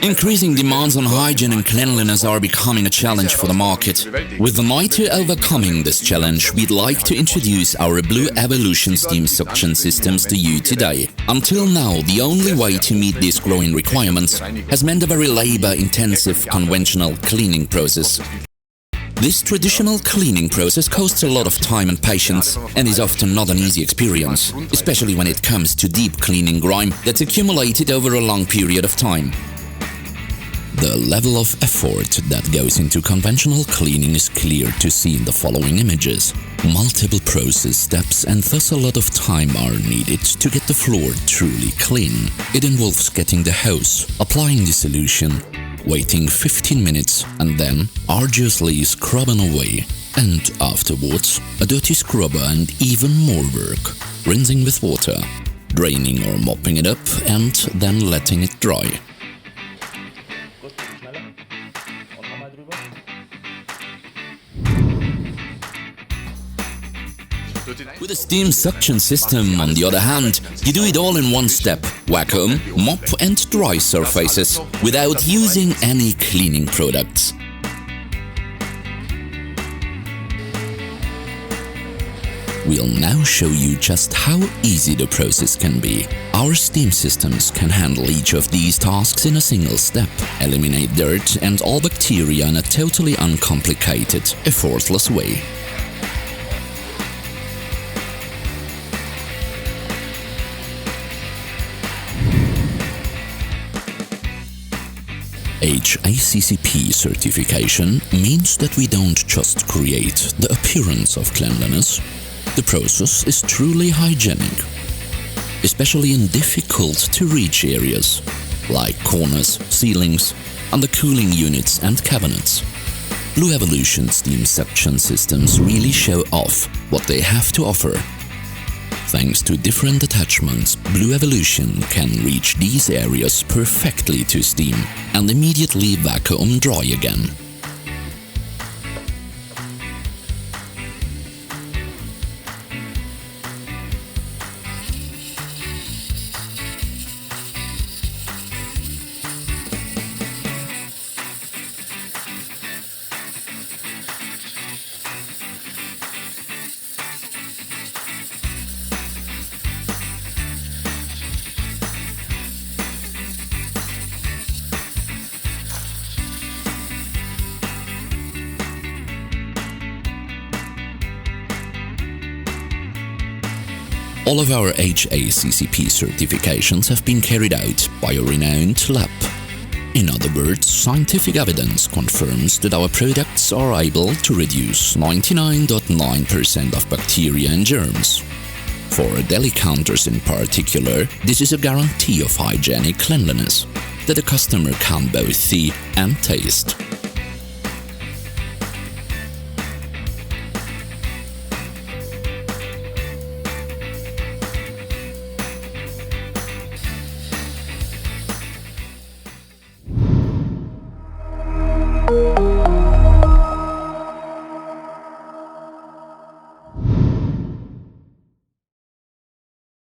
Increasing demands on hygiene and cleanliness are becoming a challenge for the market. With an eye to overcoming this challenge, we'd like to introduce our Blue Evolution steam suction systems to you today. Until now, the only way to meet these growing requirements has meant a very labor-intensive conventional cleaning process. This traditional cleaning process costs a lot of time and patience and is often not an easy experience, especially when it comes to deep cleaning grime that's accumulated over a long period of time. The level of effort that goes into conventional cleaning is clear to see in the following images. Multiple process steps and thus a lot of time are needed to get the floor truly clean. It involves getting the hose, applying the solution, waiting 15 minutes and then arduously scrubbing away. And afterwards, a dirty scrubber and even more work. Rinsing with water, draining or mopping it up and then letting it dry. With a steam suction system, on the other hand, you do it all in one step: vacuum, mop and dry surfaces, without using any cleaning products. We'll now show you just how easy the process can be. Our steam systems can handle each of these tasks in a single step, eliminate dirt and all bacteria in a totally uncomplicated, effortless way. HACCP certification means that we don't just create the appearance of cleanliness. The process is truly hygienic, especially in difficult-to-reach areas like corners, ceilings, undercooling units and cabinets. Blue Evolution steam suction systems really show off what they have to offer. Thanks to different attachments, Blue Evolution can reach these areas perfectly to steam and immediately vacuum dry again. All of our HACCP certifications have been carried out by a renowned lab. In other words, scientific evidence confirms that our products are able to reduce 99.9% of bacteria and germs. For deli counters in particular, this is a guarantee of hygienic cleanliness that the customer can both see and taste.